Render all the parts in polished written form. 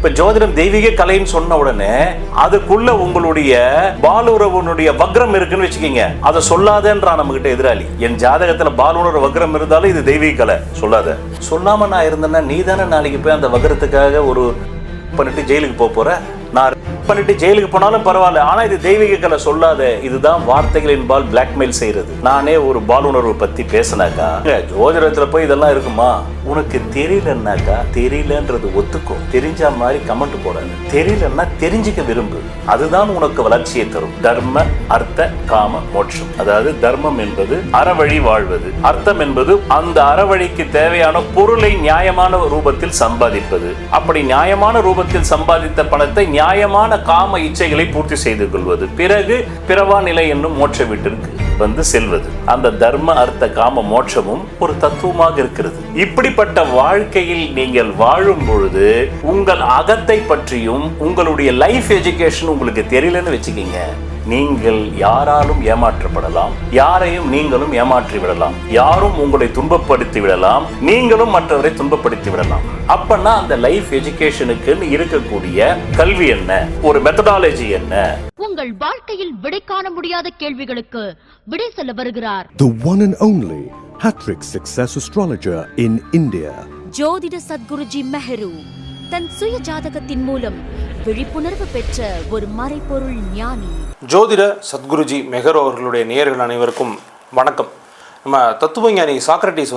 இப்ப ஜோதிடம் தெய்வீக கலைன்னு சொன்ன உடனே அதுக்குள்ள உங்களுடைய பாலுறவனுடைய வக்ரம் இருக்குன்னு வச்சுக்கீங்க. அதை சொல்லாதேன்றான் நம்ம கிட்ட எதிராளி. என் ஜாதகத்துல பாலுணர்வு வக்ரம் இருந்தாலும் இது தெய்வீக கலை, சொல்லாத. சொல்லாம நான் இருந்தேன்னா நீ தானே நாளைக்கு போய் அந்த வக்ரத்துக்காக ஒரு பண்ணிட்டு ஜெயிலுக்கு போற. நான் பண்ணிட்டு ஜெயிலுக்கு போனாலும் பரவாயில்ல, ஆனா இது தெய்வீக கலை, சொல்லாத. இதுதான் வார்த்தைகளின்பால் பிளாக்மெயில் செய்யறது. நானே ஒரு பாலுணர்வு பத்தி பேசினாக்கா, ஜோதிடத்துல போய் இதெல்லாம் இருக்குமா, உனக்கு தெரியலன்னாக்கா தெரியலன்றது ஒத்துக்கோ, தெரிஞ்ச மாதிரி கமெண்ட் போடாது. தெரியலன்னா தெரிஞ்சுக்க விரும்பு, அதுதான் உனக்கு வளர்ச்சியை தரும். தர்ம அர்த்த காம மோட்சம். அதாவது தர்மம் என்பது அறவழி வாழ்வது, அர்த்தம் என்பது அந்த அறவழிக்கு தேவையான பொருளை நியாயமான ரூபத்தில் சம்பாதிப்பது. அப்படி நியாயமான ரூபத்தில் சம்பாதித்த பணத்தை நியாயமான காம இச்சைகளை பூர்த்தி செய்து கொள்வது, பிறகு பிறவா நிலை என்னும் மோட்ச வீட்டிற்கு வந்து செல்வது. அந்த தர்ம அர்த்த காம மோட்சமும் ஒரு தத்துவமாக இருக்கிறது. இப்படிப்பட்ட வாழ்க்கையில் நீங்கள் வாழும் பொழுது உங்கள் அகத்தை பற்றியும் உங்களுடைய லைஃப் எஜுகேஷன் உங்களுக்கு தெரியலன்னு வச்சுக்கீங்க, நீங்கள் யாராலும் ஏமாற்றப்படலாம், யாரையும் நீங்களும் ஏமாற்றி விடலாம், யாரும் உங்களை துன்பப்படுத்தி விடலாம், நீங்களும் மற்றவரை துன்பப்படுத்தி விடலாம். அப்பனா அந்த லைஃப் எஜுகேஷனுக்கு இருக்கக்கூடிய கல்வி என்ன, ஒரு மெத்தடாலஜி என்ன? உங்கள் வாழ்க்கையில் விடை காண முடியாத கேள்விகளுக்கு விடை சொல்ல வருகிறார் The one and only Hattrick Success Astrologer in India. ஜோதிட சத்குருஜி மெஹரு தன் சுய ஜாதகத்தின் மூலம் விழிப்புணர்வு பெற்ற ஒரு மறைபொருள் ஞானி. ஜோதிட சத்குருஜி மெஹர் அவர்களுடைய நேயர்கள் அனைவருக்கும் வணக்கம். நம்ம தத்துவஞானி சாக்ரட்டிஸ்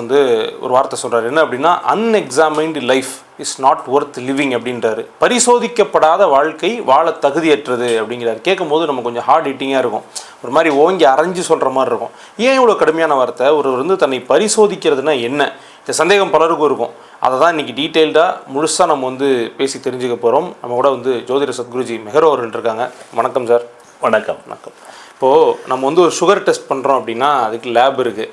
ஒரு வார்த்தை சொல்கிறார். என்ன அப்படின்னா, unexamined life is not worth living அப்படின்றாரு. பரிசோதிக்கப்படாத வாழ்க்கை வாழ தகுதியற்றது அப்படிங்கிறார். கேட்கும்போது நம்ம கொஞ்சம் ஹார்ட் ஹிட்டிங்காக இருக்கும், ஒரு மாதிரி ஓங்கி அரைஞ்சு சொல்கிற மாதிரி இருக்கும். ஏன் இவ்வளோ கடுமையான வார்த்தை? ஒரு தன்னை பரிசோதிக்கிறதுனா என்ன, இந்த சந்தேகம் பலருக்கும் இருக்கும். அதை தான் இன்றைக்கி டீட்டெயில்டாக முழுசாக நம்ம பேசி தெரிஞ்சுக்க போகிறோம். நம்ம கூட ஜோதிட சத்குருஜி மெஹர் அவர்கள் இருக்காங்க. வணக்கம் சார். வணக்கம். வணக்கம். இப்போது நம்ம ஒரு சுகர் டெஸ்ட் பண்ணுறோம் அப்படின்னா அதுக்கு லேப் இருக்குது.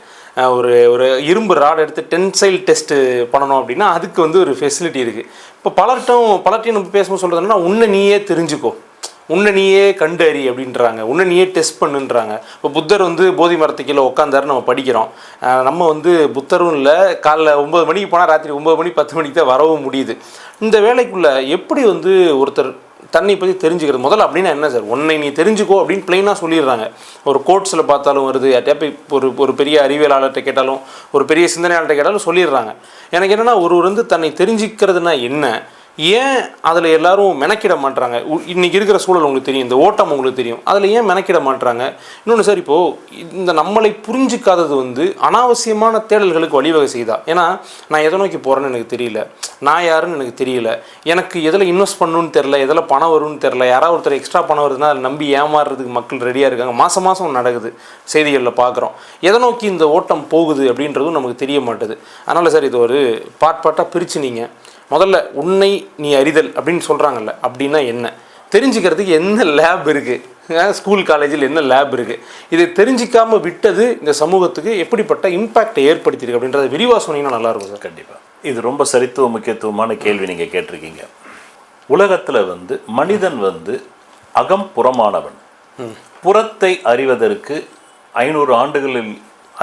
ஒரு இரும்பு ராட் எடுத்து டென்சைல் டெஸ்ட்டு பண்ணணும் அப்படின்னா அதுக்கு ஒரு ஃபெசிலிட்டி இருக்குது. இப்போ பலர்ட்டையும் நம்ம பேசும்போது சொல்கிறதுனா, உன்னை நீயே தெரிஞ்சுக்கோ, உன்னை நீயே கண்டு அறி அப்படின்றாங்க, உன்னை நீயே டெஸ்ட் பண்ணுன்றாங்க. இப்போ புத்தர் போதி மரத்து கீழே உட்காந்தாரு, நம்ம படிக்கிறோம். நம்ம புத்தரும் இல்லை, காலைல 9 மணிக்கு போனால் ராத்திரி 9 மணி 10 மணிக்கு தான் வரவும் முடியுது. இந்த வேலைக்குள்ளே எப்படி ஒருத்தர் தன்னை பற்றி தெரிஞ்சுக்கிறது முதல்ல அப்படின்னா என்ன சார்? உன்னை நீ தெரிஞ்சுக்கோ அப்படின்னு பிளைனாக சொல்லிடுறாங்க. ஒரு கோட்ஸில் பார்த்தாலும் வருது, யார்ட்டையா ஒரு பெரிய அறிவியலாளர்கிட்ட கேட்டாலும், ஒரு பெரிய சிந்தனையாளர்கிட்ட கேட்டாலும் சொல்லிடுறாங்க. எனக்கு என்னென்னா, ஒரு தன்னை தெரிஞ்சுக்கிறதுனா என்ன, ஏன் அதில் எல்லாரும் மெனக்கிட மாட்டுறாங்க? இன்றைக்கி இருக்கிற சூழல் உங்களுக்கு தெரியும், இந்த ஓட்டம் உங்களுக்கு தெரியும், அதில் ஏன் மெனக்கிட மாட்டுறாங்க? இன்னொன்று சார், இப்போது இந்த நம்மளை புரிஞ்சிக்காதது அனாவசியமான தேடல்களுக்கு வழிவகை செய்தா? ஏன்னா நான் எதை நோக்கி போகிறேன்னு எனக்கு தெரியல, நான் யாருன்னு எனக்கு தெரியல, எனக்கு எதில் இன்வெஸ்ட் பண்ணணுன்னு தெரில, எதில் பணம் வரும்னு தெரில, யாராவது ஒருத்தர் எக்ஸ்ட்ரா பணம் வருதுன்னா அதை நம்பி ஏமாறுறதுக்கு மக்கள் ரெடியாக இருக்காங்க. மாதம் நடக்குது, செய்திகளில் பார்க்குறோம். எதை நோக்கி இந்த ஓட்டம் போகுது அப்படின்றதும் நமக்கு தெரிய மாட்டுது. அதனால் சார், இது ஒரு பார்ட்டாக பிரித்து நீங்கள் முதல்ல உன்னை நீ அறிதல் அப்படின்னு சொல்கிறாங்கல்ல, அப்படின்னா என்ன, தெரிஞ்சுக்கிறதுக்கு என்ன லேப் இருக்குது, ஸ்கூல் காலேஜில் என்ன லேப் இருக்குது, இதை தெரிஞ்சிக்காமல் விட்டது இந்த சமூகத்துக்கு எப்படிப்பட்ட இம்பேக்டை ஏற்படுத்தியிருக்கு அப்படின்றத விரிவாக சொன்னீங்கன்னா நல்லாயிருக்கும் சார். கண்டிப்பாக. இது ரொம்ப சரித்துவ முக்கியத்துவமான கேள்வி நீங்கள் கேட்டிருக்கீங்க. உலகத்தில் மனிதன் அகம் புறமானவன். புறத்தை அறிவதற்கு 500 ஆண்டுகளில்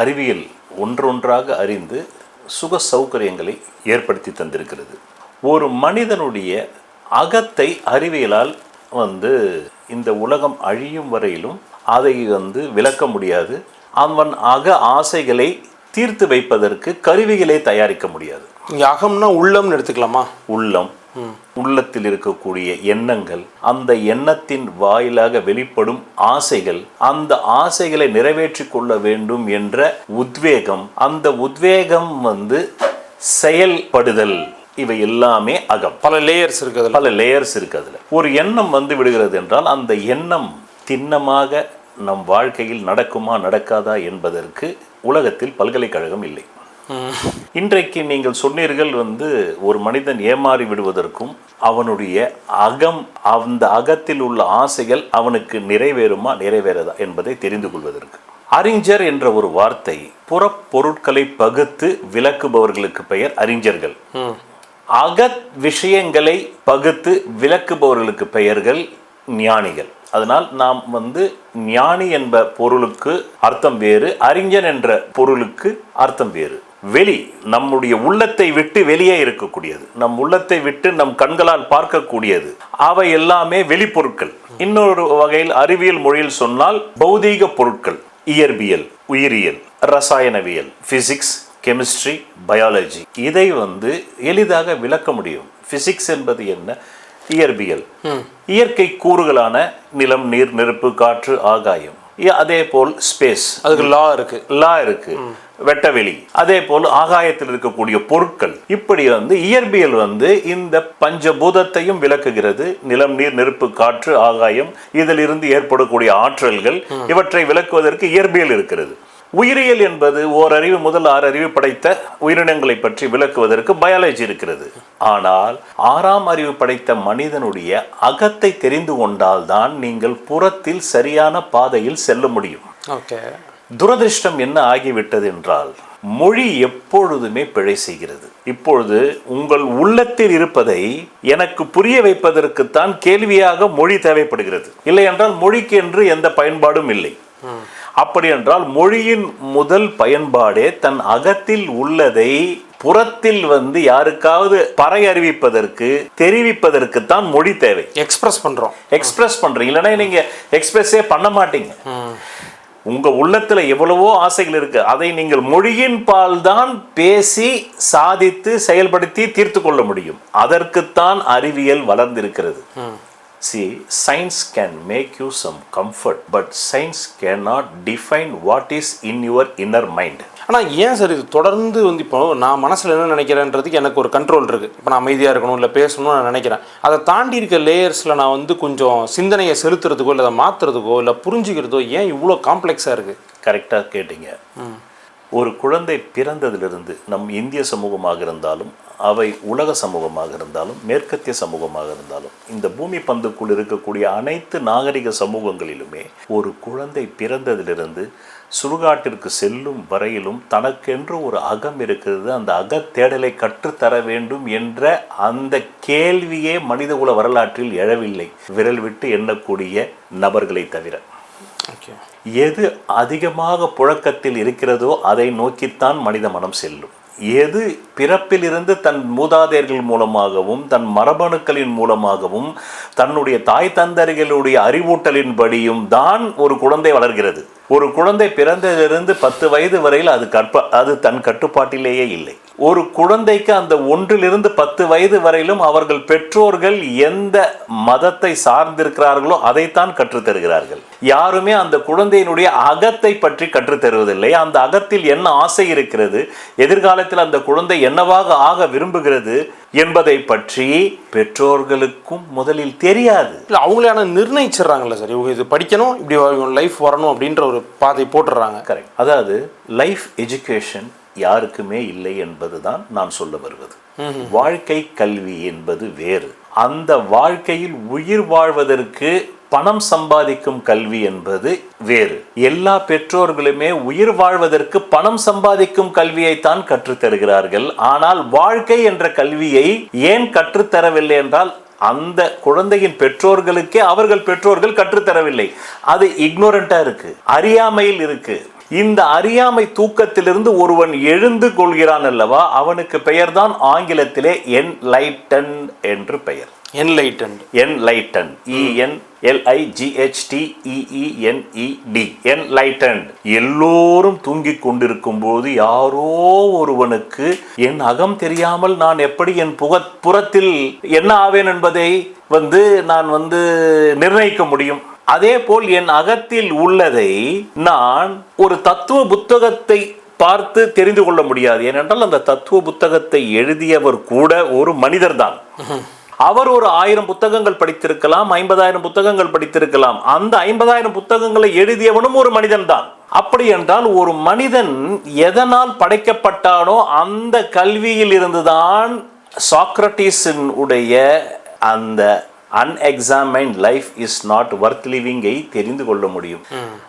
அறிவியல் ஒன்றொன்றாக அறிந்து சுக சௌகரியங்களை ஏற்படுத்தி தந்திருக்கிறது. ஒரு மனிதனுடைய அகத்தை அறிவியலால் இந்த உலகம் அழியும் வரையிலும் அதை விளக்க முடியாது. அவன் அக ஆசைகளை தீர்த்து வைப்பதற்கு கருவிகளை தயாரிக்க முடியாது. இங்கே அகம்னா உள்ளம்னு எடுத்துக்கலாமா? உள்ளம், உள்ளத்தில் இருக்கக்கூடிய எண்ணங்கள், அந்த எண்ணத்தின் வாயிலாக வெளிப்படும் ஆசைகள், அந்த ஆசைகளை நிறைவேற்றி கொள்ள வேண்டும் என்ற உத்வேகம், அந்த உத்வேகம் செயல்படுதல், இவை எல்லாமே அகம். பல லேயர்ஸ் இருக்குது. ஒரு எண்ணம் விடுகிறது என்றால் அந்த எண்ணம் திண்ணமாக நம் வாழ்க்கையில் நடக்குமா நடக்காதா என்பதற்கு உலகத்தில் பல்கலைக்கழகம் இல்லை. இன்றைக்கு நீங்கள் சொன்னீர்கள் ஒரு மனிதன் ஏமாறி விடுவதற்கும் அவனுடைய அகம், அந்த அகத்தில் உள்ள ஆசைகள் அவனுக்கு நிறைவேறுமா நிறைவேறதா என்பதை தெரிந்து கொள்வதற்கு. அறிஞர் என்ற ஒரு வார்த்தை, புறப்பொருட்களை பகுத்து விளக்குபவர்களுக்கு பெயர் அறிஞர்கள். அகத் விஷயங்களை பகுத்து விளக்குபவர்களுக்கு பெயர்கள் ஞானிகள். அதனால் நாம் ஞானி என்ற பொருளுக்கு அர்த்தம் வேறு, அறிஞன் என்ற பொருளுக்கு அர்த்தம் வேறு. வெளி நம்முடைய உள்ளத்தை விட்டு வெளியே இருக்கக்கூடியது, நம் உள்ளத்தை விட்டு நம் கண்களால் பார்க்கக்கூடியது, அவை எல்லாமே வெளிப்பொருட்கள். இன்னொரு வகையில் அறிவியல் மொழியில் சொன்னால் பௌதீக பொருட்கள், இயற்பியல், உயிரியல், ரசாயனவியல், பிசிக்ஸ், கெமிஸ்ட்ரி, பயாலஜி. இதை எளிதாக விளக்க முடியும். பிசிக்ஸ் என்பது என்ன? இயற்பியல், இயற்கை கூறுகளான நிலம், நீர், நெருப்பு, காற்று, ஆகாயம். அதே போல் ஸ்பேஸ், அதுக்கு லா இருக்கு, வெட்டவெளி. அதே போல் ஆகாயத்தில் இருக்கக்கூடிய பொருட்கள். இப்படி இயற்பியல் இந்த பஞ்சபூதத்தையும் விளக்குகிறது. நிலம், நீர், நெருப்பு, காற்று, ஆகாயம், இதிலிருந்து ஏற்படக்கூடிய ஆற்றல்கள், இவற்றை விளக்குவதற்கு இயற்பியல் இருக்கிறது. உயிரியல் என்பது ஓரறிவு முதல் 6 அறிவு படைத்த உயிரினங்களை பற்றி விளக்குவதற்கு பயாலஜி இருக்கிறது. ஆனால் 6ஆம் அறிவு படைத்த மனிதனுடைய அகத்தை தெரிந்து கொண்டால்தான் நீங்கள் புறத்தில் சரியான பாதையில் செல்ல முடியும். துரதிருஷ்டம் என்ன ஆகிவிட்டது என்றால், மொழி எப்பொழுதுமே பிழை செய்கிறது. இப்பொழுது உங்கள் உள்ளத்தில் இருப்பதை எனக்கு புரிய வைப்பதற்குத்தான் கேள்வியாக மொழி தேவைப்படுகிறது. இல்லை என்றால் மொழிக்கு என்று எந்த பயன்பாடும் இல்லை. அப்படி என்றால் மொழியின் முதல் பயன்பாடே தன் அகத்தில் உள்ளதை புறத்தில் யாருக்காவது பறை அறிவிப்பதற்கு, தெரிவிப்பதற்கு தான் மொழி தேவை. எக்ஸ்பிரஸ் பண்றீங்க, இல்லைன்னா நீங்க எக்ஸ்பிரஸே பண்ண மாட்டீங்க. உங்க உள்ளத்துல எவ்வளவோ ஆசைகள் இருக்கு, அதை நீங்கள் மொழியின் பால் தான் பேசி சாதித்து செயல்படுத்தி தீர்த்து கொள்ள முடியும். அதற்குத்தான் அறிவியல் வளர்ந்திருக்கிறது. See, science can make you some comfort, but science cannot define what is in your inner mind. ஆனால் ஏன் சார் இது தொடர்ந்து இப்போ நான் மனசில் என்ன நினைக்கிறேன்றதுக்கு எனக்கு ஒரு கண்ட்ரோல் இருக்குது. இப்போ நான் அமைதியாக இருக்கணும், இல்லை பேசணும்னு நான் நினைக்கிறேன். அதை தாண்டி இருக்க லேயர்ஸில் நான் கொஞ்சம் சிந்தனையை செலுத்துறதுக்கோ, இல்லை அதை மாற்றுறதுக்கோ, இல்லை புரிஞ்சுக்கிறதோ ஏன் இவ்வளோ காம்ப்ளெக்ஸாக இருக்குது? கரெக்டாக கேட்டீங்க. ஒரு குழந்தை பிறந்ததிலிருந்து நம் இந்திய சமூகமாக இருந்தாலும், அவை உலக சமூகமாக இருந்தாலும், மேற்கத்திய சமூகமாக இருந்தாலும், இந்த பூமி பந்துக்குள் இருக்கக்கூடிய அனைத்து நாகரிக சமூகங்களிலுமே ஒரு குழந்தை பிறந்ததிலிருந்து சுடுகாட்டிற்கு செல்லும் வரையிலும் தனக்கென்று ஒரு அகம் இருக்கிறது. அந்த அகத்தேடலை கற்றுத்தர வேண்டும் என்ற அந்த கேள்வியே மனிதகுல வரலாற்றில் எழவில்லை, விரல் விட்டு எண்ணக்கூடிய நபர்களை தவிர. எது அதிகமாக புழக்கத்தில் இருக்கிறதோ அதை நோக்கித்தான் மனித மனம் செல்லும். எது பிறப்பிலிருந்து தன் மூதாதையர்கள் மூலமாகவும், தன் மரபணுக்களின் மூலமாகவும், தன்னுடைய தாய் தந்தர்களுடைய அறிவூட்டலின்படியும் தான் ஒரு குழந்தை வளர்கிறது. ஒரு குழந்தை பிறந்ததிலிருந்து 10 வயது வரையில் அது தன் கட்டுப்பாட்டிலேயே இல்லை. ஒரு குழந்தைக்கு அந்த 1 to 10 வயது வரையிலும் அவர்கள் பெற்றோர்கள் எந்த மதத்தை சார்ந்திருக்கிறார்களோ அதைத்தான் கற்றுத்தருகிறார்கள். யாருமே அந்த குழந்தையினுடைய அகத்தை பற்றி கற்றுத்தருவதில்லை. அந்த அகத்தில் என்ன ஆசை இருக்கிறது, எதிர்காலத்தில் அந்த குழந்தை என்னவாக ஆக விரும்புகிறது என்பதை பற்றி பெற்றோர்களுக்கும் முதலில் தெரியாது. இல்லை, அவங்களே நிர்ணயிச்சிடறாங்கல்ல சார், இவங்க இது படிக்கணும், இப்படி லைஃப் வரணும் அப்படின்ற ஒரு பாதை போட்டுடுறாங்க. கரெக்ட். அதாவது லைஃப் எஜுகேஷன் யாருக்குமே இல்லை என்பதுதான் நான் சொல்ல வருவது. வாழ்க்கை கல்வி என்பது வேறு. அந்த வாழ்க்கையில் உயிர் வாழ்வதற்கு பணம் சம்பாதிக்கும் கல்வி என்பது வேறு. எல்லா பெற்றோர்களுமே உயிர் வாழ்வதற்கு பணம் சம்பாதிக்கும் கல்வியைத்தான் கற்றுத்தருகிறார்கள். ஆனால் வாழ்க்கை என்ற கல்வியை ஏன் கற்றுத்தரவில்லை என்றால், அந்த குழந்தையின் பெற்றோர்களுக்கே அவர்கள் பெற்றோர்கள் கற்றுத்தரவில்லை. அது இக்னோரண்டா இருக்கு, அறியாமையில் இருக்கு. இந்த அறியாமை தூக்கத்திலிருந்து ஒருவன் எழுந்து கொள்கிறான் அல்லவா, அவனுக்கு பெயர்தான் ஆங்கிலத்திலே என்லைட்டன்ட் என்று பெயர். Enlightened, ENLIGHTEENED, enlightened. எல்லோரும் தூங்கிக் கொண்டிருக்கும் போது யாரோ ஒருவனுக்கு என் அகம் தெரியாமல் நான் எப்படி என் புறத்தில் என்ன ஆவேன் என்பதை நான் நிர்ணயிக்க முடியும். அதே போல் என் அகத்தில் உள்ளதை நான் ஒரு தத்துவ புத்தகத்தை பார்த்து தெரிந்து கொள்ள முடியாது. ஏனென்றால் அந்த தத்துவ புத்தகத்தை எழுதியவர் கூட ஒரு மனிதர் தான். அவர் ஒரு 1000 புத்தகங்கள் படித்திருக்கலாம், 50,000 புத்தகங்கள் படித்திருக்கலாம். அந்த 50,000 புத்தகங்களை எழுதியவனும் ஒரு மனிதன் தான். அப்படி என்றால் ஒரு மனிதன் எதனால் படைக்கப்பட்டானோ அந்த கல்வியில் இருந்துதான் சாக்ரட்டிஸின் உடைய அந்த அன்எக்ஸாமைன்ட் லைஃப் இஸ் நாட் வர்த் லிவிங்கை தெரிந்து கொள்ள முடியும்.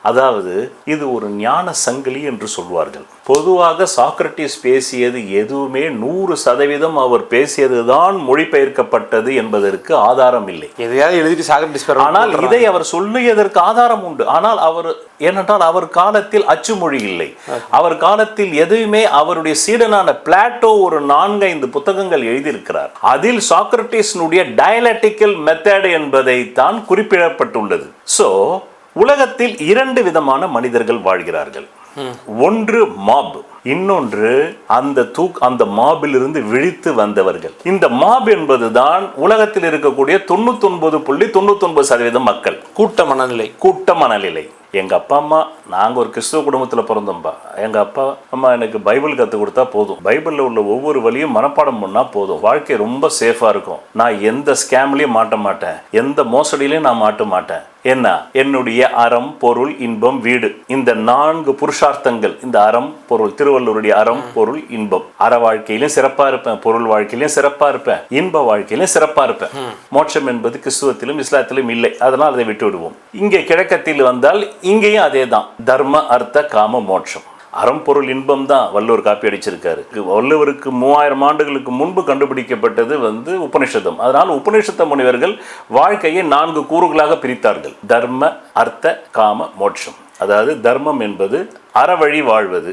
அதாவது இது ஒரு ஞான சங்கிலி என்று சொல்வார்கள். பொதுவாக சாக்ரட்டிஸ் பேசியது எதுவுமே 100% அவர் பேசியதுதான் மொழிபெயர்க்கப்பட்டது என்பதற்கு ஆதாரம் இல்லை. எதையாவது எழுதிட்டு சாக்ரட்டிஸ் ஆனால் இதை அவர் சொல்லியதற்கு ஆதாரம் உண்டு. ஆனால் ஏனென்றால் அவர் காலத்தில் அச்சு மொழி இல்லை. அவர் காலத்தில் எதுவுமே அவருடைய சீடனான பிளாட்டோ ஒரு 4-5 புத்தகங்கள் எழுதியிருக்கிறார். அதில் சாக்ரட்டிஸினுடைய டயலெக்டிக்கல் மெத்தட் என்பதை தான் குறிப்பிடப்பட்டுள்ளது. சோ உலகத்தில் 2 விதமான மனிதர்கள் வாழ்கிறார்கள். ஒன்று மாப், இன்னொன்று அந்த மாபில் இருந்து விழித்து வந்தவர்கள். இந்த மாப் என்பதுதான் உலகத்தில் இருக்கக்கூடிய 99.99% மக்கள். கூட்ட மனநிலை. எங்க அப்பா அம்மா, நாங்க ஒரு கிறிஸ்துவ குடும்பத்துல பிறந்தோம்பா. எங்க அப்பா அம்மா எனக்கு பைபிள் கத்து கொடுத்தா போதும், பைபிள்ல உள்ள ஒவ்வொரு வழியும் மனப்பாடம் பண்ணா போதும், வாழ்க்கை ரொம்ப சேஃபா இருக்கும், நான் எந்த ஸ்கேம்லயும் மாட்ட மாட்டேன், எந்த மோசடியிலையும் நான் மாட்ட மாட்டேன். என்ன என்னுடைய அறம், பொருள், இன்பம், வீடு, இந்த 4 புருஷார்த்தங்கள். இந்த அறம், பொருள், திருவள்ளுவருடைய அறம், பொருள், இன்பம். அற வாழ்க்கையிலும் சிறப்பா இருப்பேன், பொருள் வாழ்க்கையிலும் சிறப்பா இருப்பேன், இன்ப வாழ்க்கையிலும் சிறப்பா இருப்பேன். மோட்சம் என்பது கிறிஸ்துவத்திலும் இஸ்லாத்திலும் இல்லை, அதனால் அதை விட்டு விடுவோம். இங்கே கிழக்கத்தில் வந்தால் இங்கேயும் அதே தான். தர்ம, அர்த்த, காம, மோட்சம். அறம்பொருள் இன்பம் தான் வள்ளுவர் காப்பி அடிச்சிருக்காரு. வள்ளுவருக்கு 3000 ஆண்டுகளுக்கு முன்பு கண்டுபிடிக்கப்பட்டது உபனிஷதம். அதனால் உபனிஷத்த முனிவர்கள் வாழ்க்கையை 4 கூறுகளாக பிரித்தார்கள். தர்ம, அர்த்த, காம, மோட்சம். அதாவது தர்மம் என்பது அறவழி வாழ்வது,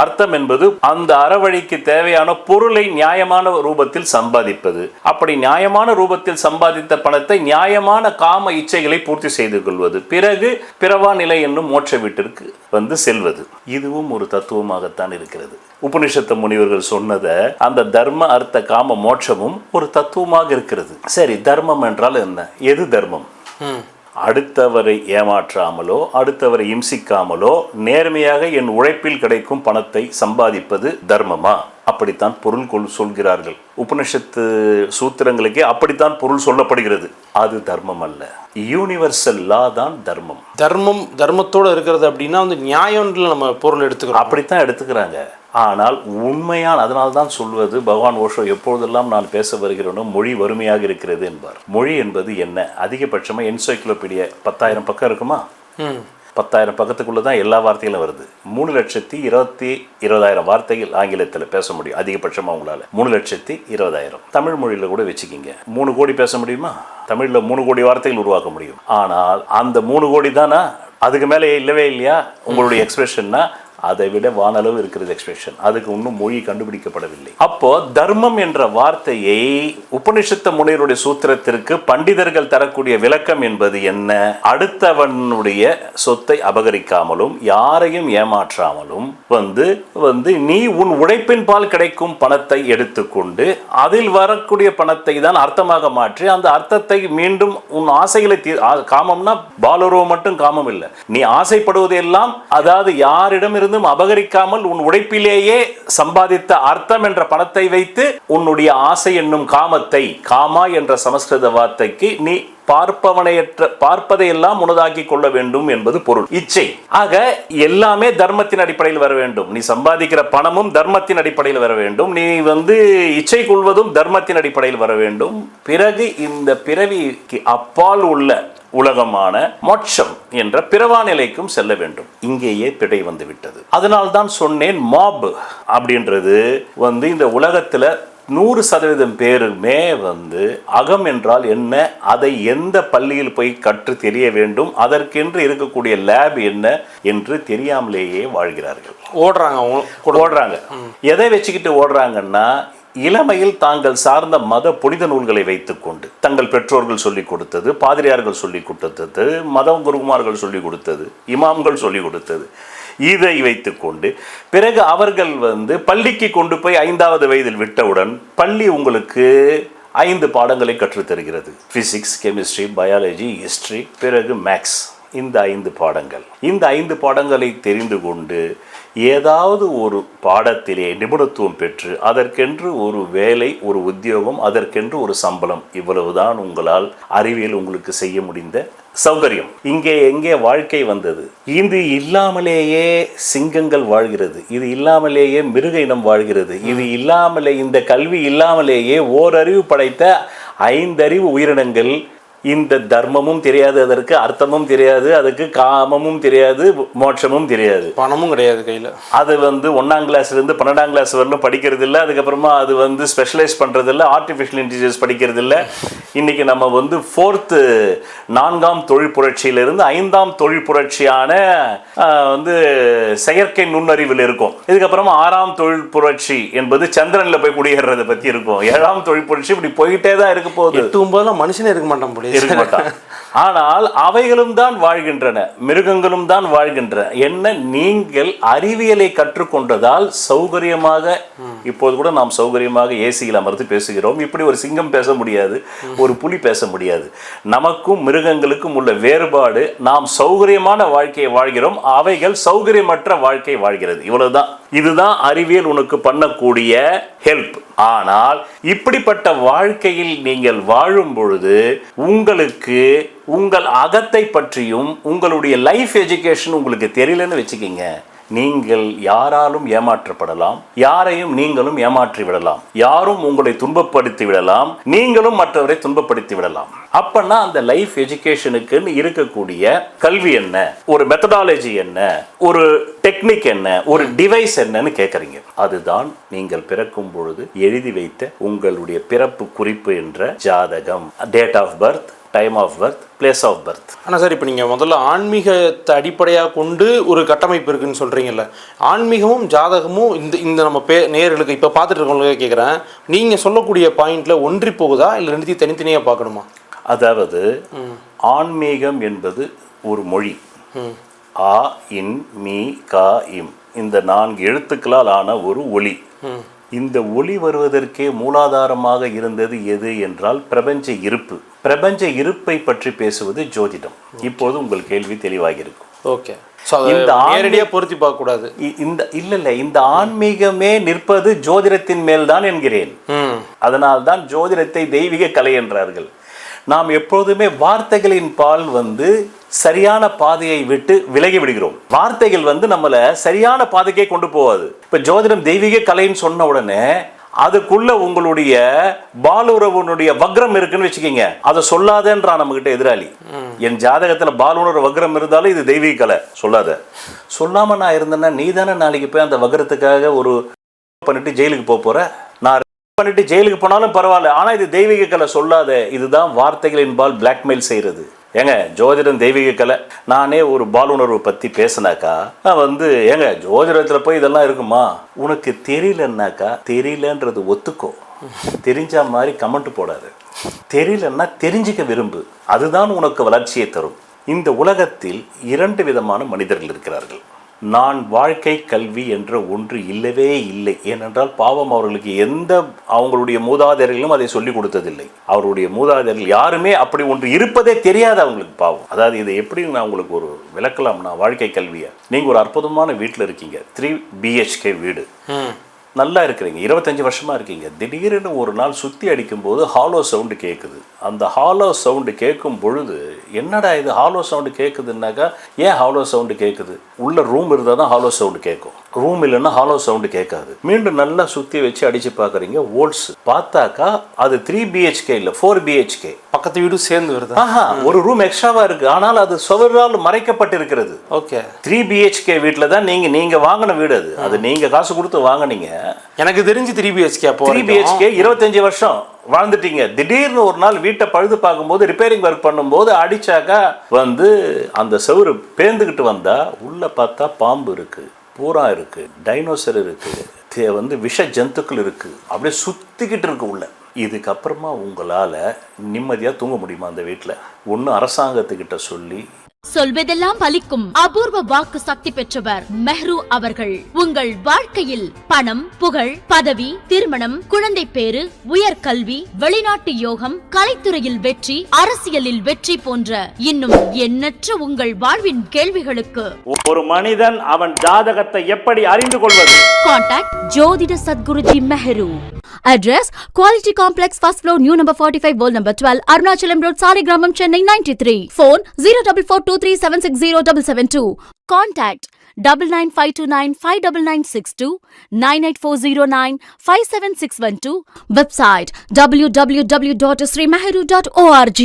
அர்த்தம் என்பது அந்த அறவழிக்கு தேவையான பொருளை நியாயமான ரூபத்தில் சம்பாதிப்பது. அப்படி நியாயமான ரூபத்தில் சம்பாதித்த பணத்தை நியாயமான காம இச்சைகளை பூர்த்தி செய்து கொள்வது, பிறகு பிறவா நிலை என்னும் மோட்ச வீட்டிற்கு செல்வது. இதுவும் ஒரு தத்துவமாகத்தான் இருக்கிறது. உபனிஷத்து முனிவர்கள் சொன்னதை அந்த தர்ம, அர்த்த, காம, மோட்சமும் ஒரு தத்துவமாக இருக்கிறது. சரி, தர்மம் என்றால் என்ன? எது தர்மம்? அடுத்தவரை ஏமாற்றாமலோ அடுத்தவரை இம்சிக்காமலோ நேர்மையாக என் உழைப்பில் கிடைக்கும் பணத்தை சம்பாதிப்பது தர்மமா? அப்படித்தான் பொருள் சொல்கிறார்கள். உபனிஷத்து சூத்திரங்களுக்கே அப்படித்தான் பொருள் சொல்லப்படுகிறது. அது தர்மம் அல்ல. யூனிவர்சல் லா தான் தர்மம். தர்மத்தோட இருக்கிறது அப்படின்னா நியாயம்ல நம்ம பொருள் எடுத்துக்கிறோம். அப்படித்தான் எடுத்துக்கிறாங்க. ஆனால் உண்மையான, அதனால்தான் சொல்வது பகவான் ஓஷோ எப்பொழுதெல்லாம் நான் பேச வருகிறேனோ மொழி வறுமையாக இருக்கிறது என்பார். மொழி என்பது என்ன? அதிகபட்சமா என்சைக்ளோபீடியா 10,000 பக்கம் இருக்குமா? 10,000 பக்கத்துக்குள்ள தான் எல்லா வார்த்தைகளும் வருது. 3,20,000 வார்த்தைகள் ஆங்கிலத்தில் பேச முடியும் அதிகபட்சமா உங்களால. 3,20,000 தமிழ் மொழியில கூட வச்சுக்கிங்க. 3 கோடி பேச முடியுமா? தமிழ்ல 3 கோடி வார்த்தைகள் உருவாக்க முடியும். ஆனால் அந்த 3 கோடி தானா? அதுக்கு மேலே இல்லவே இல்லையா உங்களுடைய எக்ஸ்பிரஷன்னா? அதை விட வானளவு இருக்கிறது எக்ஸ்பிரஷன். அதுக்கு இன்னும் மொழி கண்டுபிடிக்கப்படவில்லை. அப்போ தர்மம் என்ற வார்த்தையை உபனிஷத்த முனிவருடைய சூத்திரத்திற்கு பண்டிதர்கள் தரக்கூடிய விளக்கம் என்பது என்ன? அடுத்தவனுடைய சொத்தை அபகரிக்காமலும் யாரையும் ஏமாற்றாமலும் நீ உன் உழைப்பின் பால் கிடைக்கும் பணத்தை எடுத்துக்கொண்டு அதில் வரக்கூடிய பணத்தை தான் அர்த்தமாக மாற்றி அந்த அர்த்தத்தை மீண்டும் உன் ஆசைகளை காமம்னா பாலுறவு மட்டும் காமம் இல்லை. நீ ஆசைப்படுவதெல்லாம், அதாவது யாரிடம் அபகரிக்காமல் உன் உழைப்பிலேயே சம்பாதித்த அர்த்தம் என்ற பணத்தை வைத்து உன்னுடைய ஆசை என்னும் காமத்தை, காமா என்ற சமஸ்கிருத வார்த்தைக்கு நீ பார்ப்பதையெல்லாம் உனதாக்கி கொள்ள வேண்டும் என்பது பொருள். இச்சை. ஆக எல்லாமே தர்மத்தின் அடிப்படையில் வர வேண்டும். நீ சம்பாதிக்கிற பணமும் தர்மத்தின் அடிப்படையில் வர வேண்டும். நீ இச்சை கொள்வதும் தர்மத்தின் அடிப்படையில் வர வேண்டும். பிறகு இந்த பிறவிக்கு அப்பால் உள்ள உலகமான மோட்சம் என்ற பிறவா நிலைக்கும் செல்ல வேண்டும். இங்கேயே பிழை வந்து விட்டது. அதனால் தான் சொன்னேன், மாப் அப்படின்றது இந்த உலகத்துல 100% பேருமே அகம் என்றால் என்ன, அதை எந்த பள்ளியில் போய் கற்று தெரிய வேண்டும், அதற்கென்று இருக்கக்கூடிய லேப் என்ன என்று தெரியாமலேயே வாழ்கிறார்கள். ஓடுறாங்க. எதை வச்சுக்கிட்டு ஓடுறாங்கன்னா, இளமையில் தாங்கள் சார்ந்த மத புனித நூல்களை வைத்துக்கொண்டு தங்கள் பெற்றோர்கள் சொல்லிக் கொடுத்தது, பாதிரியார்கள் சொல்லிக் கொடுத்தது, மத குருமார்கள் சொல்லிக் கொடுத்தது, இமாம்கள் சொல்லிக் கொடுத்தது, இதை வைத்துக்கொண்டு பிறகு அவர்கள் பள்ளிக்கு கொண்டு போய் 5வது வயதில் விட்டவுடன் பள்ளி உங்களுக்கு 5 பாடங்களை கற்றுத்தருகிறது. பிசிக்ஸ், கெமிஸ்ட்ரி, பயாலஜி, ஹிஸ்டரி, பிறகு மேக்ஸ். இந்த 5 பாடங்கள். இந்த 5 பாடங்களை தெரிந்து கொண்டு ஏதாவது ஒரு பாடத்திலே நிபுணத்துவம் பெற்று அதற்கென்று ஒரு வேலை, ஒரு உத்தியோகம், அதற்கென்று ஒரு சம்பளம், இவ்வளவுதான் உங்களால் அறிவியல் உங்களுக்கு செய்ய முடிந்த சௌகரியம். இங்கே எங்கே வாழ்க்கை வந்தது? இது இல்லாமலேயே சிங்கங்கள் வாழ்கிறது, இது இல்லாமலேயே மிருக இனம் வாழ்கிறது, இது இல்லாமலே, இந்த கல்வி இல்லாமலேயே ஓரறிவு படைத்த 5 அறிவு உயிரினங்கள் இந்த தர்மமும் தெரியாது, அதற்கு அர்த்தமும் தெரியாது, அதுக்கு காமமும் தெரியாது, மோட்சமும் தெரியாது, பணமும் கிடையாது கையில். அது 1ஆம் கிளாஸ்லேருந்து 12ஆம் கிளாஸ் வரலும் படிக்கிறது இல்லை. அதுக்கப்புறமா அது ஸ்பெஷலைஸ் பண்ணுறது இல்லை, ஆர்டிஃபிஷியல் இன்டெலிஜென்ஸ் படிக்கிறது இல்லை. இன்னைக்கு நம்ம 4ஆம் தொழில் புரட்சியிலிருந்து 5ஆம் தொழில் புரட்சியான செயற்கை நுண்ணறிவில் இருக்கும். இதுக்கப்புறமா 6ஆம் தொழில் புரட்சி என்பது சந்திரனில் போய் குடியேறதை பற்றி இருக்கும். 7ஆம் தொழில் புரட்சி இப்படி போயிட்டே தான் இருக்க போகுது. 8-9 மனுஷனே இருக்க மாட்டான், இருக்க மாட்டான். ஆனால் அவைகளும் தான் வாழ்கின்றன, மிருகங்களும் தான் வாழ்கின்றன. என்ன, நீங்கள் அறிவியலை கற்றுக்கொண்டதால் சௌகரியமாக, இப்போது கூட நாம் சௌகரியமாக ஏசியில் அமர்ந்து பேசுகிறோம். இப்படி ஒரு சிங்கம் பேச முடியாது, ஒரு புலி பேச முடியாது. நமக்கும் மிருகங்களுக்கும் உள்ள வேறுபாடு, நாம் சௌகரியமான வாழ்க்கையை வாழ்கிறோம், அவைகள் சௌகரியமற்ற வாழ்க்கை வாழ்கிறது. இவ்வளவுதான். இதுதான் அறிவியல் உனக்கு பண்ணக்கூடிய ஹெல்ப். ஆனால் இப்படிப்பட்ட வாழ்க்கையில் நீங்கள் வாழும் பொழுது உங்களுக்கு உங்கள் அகத்தை பற்றியும் உங்களுடைய லைஃப் எஜுகேஷன் உங்களுக்கு தெரியலன்னு வச்சுக்கிங்க, நீங்கள் யாராலும் ஏமாற்றப்படலாம், யாரையும் நீங்களும் ஏமாற்றி விடலாம், யாரும் உங்களை துன்பப்படுத்தி விடலாம், நீங்களும் மற்றவரை துன்பப்படுத்தி விடலாம். அப்பன்னா அந்த லைஃப் எஜுகேஷனுக்குன்னு இருக்கக்கூடிய கல்வி என்ன, ஒரு மெத்தடாலஜி என்ன, ஒரு டெக்னிக் என்ன, ஒரு டிவைஸ் என்னன்னு கேட்குறீங்க. அதுதான் நீங்கள் பிறக்கும் பொழுது எழுதி வைத்த உங்களுடைய பிறப்பு குறிப்பு என்ற ஜாதகம், date of birth, time of birth, place of birth. ஆனால் சார், இப்போ நீங்கள் முதல்ல ஆன்மீகத்தை அடிப்படையாக கொண்டு ஒரு கட்டமைப்பு இருக்குன்னு சொல்கிறீங்கல்ல, ஆன்மீகமும் ஜாதகமும் இந்த நம்ம நேயர்களுக்கு இப்போ பார்த்துட்டு இருக்கவங்களுக்கு கேட்குறேன், நீங்கள் சொல்லக்கூடிய பாயிண்டில் ஒன்றி போகுதா இல்லை ரெண்டுத்தையும் தனித்தனியாக பார்க்கணுமா? அதாவது ஆன்மீகம் என்பது ஒரு மொழி. ஆ, இன், மீ, கா, இம், இந்த 4 எழுத்துக்களால் ஆன ஒரு ஒலி. இந்த ஒளி வருவதற்கே மூலாதாரமாக இருந்தது எது என்றால் பிரபஞ்ச இருப்பு. பிரபஞ்ச இருப்பை பற்றி பேசுவது ஜோதிடம். இப்போது உங்கள் கேள்வி தெளிவாகி இருக்கும். ஓகே, இந்த நேரடியாக பொருத்தி பார்க்க கூடாது. இந்த ஆன்மீகமே நிற்பது ஜோதிடத்தின் மேல்தான் என்கிறேன். அதனால்தான் ஜோதிடத்தை தெய்வீக கலை என்றார்கள். நாம் எப்போதுமே வார்த்தைகளின் பால் சரியான பாதையை விட்டு விலகி விடுகிறோம். வார்த்தைகள் நம்மள சரியான பாதைக்கே கொண்டு போகாது. இப்ப ஜோதிடம் தெய்வீக கலைன்னு சொன்ன உடனே அதுக்குள்ள உங்களுடைய பாலுறவுனுடைய வக்ரம் இருக்குன்னு வச்சுக்கீங்க, அதை சொல்லாதேன்றான் நம்ம கிட்ட எதிராளி. என் ஜாதகத்துல பாலுணர்வு வக்ரம் இருந்தாலும் இது தெய்வீக கலை, சொல்லாத. சொல்லாம நான் இருந்தேன்னா நீ தானே நாளைக்கு போய் அந்த வக்ரத்துக்காக ஒரு பண்ணிட்டு ஜெயிலுக்கு போற. நான் பண்ணிட்டு ஜெயிலுக்கு போனாலும் பரவாயில்ல, ஆனா இது தெய்வீக கலை, சொல்லாத. இதுதான் வார்த்தைகளின் பால் பிளாக்மெயில் செய்யறது. ஏங்க, ஜோதிடம் தெய்வீக கலை. நானே ஒரு பாலுணர்வு பற்றி பேசினாக்கா ஏங்க ஜோதிடத்தில் போய் இதெல்லாம் இருக்குமா? உனக்கு தெரியலன்னாக்கா தெரியலன்றது ஒத்துக்கோ, தெரிஞ்ச மாதிரி கமெண்ட் போடாது. தெரியலன்னா தெரிஞ்சுக்க விரும்பு, அதுதான் உனக்கு வளர்ச்சியை தரும். இந்த உலகத்தில் 2 விதமான மனிதர்கள் இருக்கிறார்கள். நான் வாழ்க்கை கல்வி என்ற ஒன்று இல்லவே இல்லை. ஏனென்றால் பாவம், அவர்களுக்கு அவங்களுடைய மூதாதையர்களும் அதை சொல்லிக் கொடுத்ததில்லை. அவருடைய மூதாதையர்கள் யாருமே அப்படி ஒன்று இருப்பதே தெரியாது அவங்களுக்கு, பாவம். அதாவது இதை எப்படி நான் உங்களுக்கு ஒரு விளக்கலாம்னா, வாழ்க்கை கல்வியை, நீங்கள் ஒரு அற்புதமான வீட்டில் இருக்கீங்க, 3 BHK வீடு, நல்லா இருக்கிறீங்க, 25 வருஷமா இருக்கீங்க. திடீர்னு ஒரு நாள் சுற்றி அடிக்கும்போது ஹாலோ சவுண்டு கேட்குது. அந்த ஹாலோ சவுண்டு கேட்கும் பொழுது, என்னடா இது ஹாலோ சவுண்டு கேட்குதுன்னாக்கா, ஏன் ஹாலோ சவுண்டு கேட்குது? உள்ள ரூம் இருந்தால் தான் ஹாலோ சவுண்டு கேட்கும், ரூம் இல்லைன்னா ஹாலோ சவுண்டு கேட்காது. மீண்டும் நல்லா சுற்றி வச்சு அடித்து பார்க்குறீங்க, ஓல்ஸ் பார்த்தாக்கா அது 3 BHK இல்லை, 4 BHK. பக்கத்து வீடு சேர்ந்து வருது. ஒரு ரூம் எக்ஸ்ட்ராவா இருக்கு, ஆனால் அது சுவரால் மறைக்கப்பட்டிருக்கிறது. ஓகே, 3 BHK வீட்டில் தான் நீங்க வாங்கின வீடு. அது நீங்க காசு கொடுத்து வாங்கினீங்க. எனக்கு தெரிஞ்சு 3 BHK. அப்போ 3 BHK 25 வருஷம் வாழ்ந்துட்டீங்க. திடீர்னு ஒரு நாள் வீட்டை பழுது பார்க்கும்போது, ரிப்பேரிங் ஒர்க் பண்ணும்போது அடிச்சாக்கா அந்த செவுரு பேர்ந்துக்கிட்டு வந்தா உள்ள பார்த்தா பாம்பு இருக்கு, பூரா இருக்கு, டைனோசர் இருக்கு, விஷ ஜந்துக்கள் இருக்கு, அப்படியே சுத்திக்கிட்டு இருக்கு உள்ள. இதுக்கப்புறமா உங்களால நிம்மதியா தூங்க முடியுமா அந்த வீட்டுல? ஒண்ணு அரசாங்கத்துக்கிட்ட சொல்லி சொல்வதெல்லாம் பலிக்கும் அபூர்வ வாக்கு சக்தி பெற்றவர் மெஹ்ரு அவர்கள். உங்கள் வாழ்க்கையில் பணம், புகழ், பதவி, திருமணம், குழந்தை பேரு, உயர்கல்வி, வெளிநாட்டு யோகம், கலைத்துறையில் வெற்றி, அரசியலில் வெற்றி போன்ற இன்னும் எண்ணற்ற உங்கள் வாழ்வின் கேள்விகளுக்கு ஒரு மனிதன் அவன் ஜாதகத்தை எப்படி அறிந்து கொள்வது? கான்டாக்ட் ஜோதிட Sadguruji Mehru. Address Quality Complex, first floor, new number 45, wall number 12, Arunachalam Road, Saligramam, Chennai 93. Phone 04423760772. Contact 995295962, 98409 57612. Website www.srimehru.org.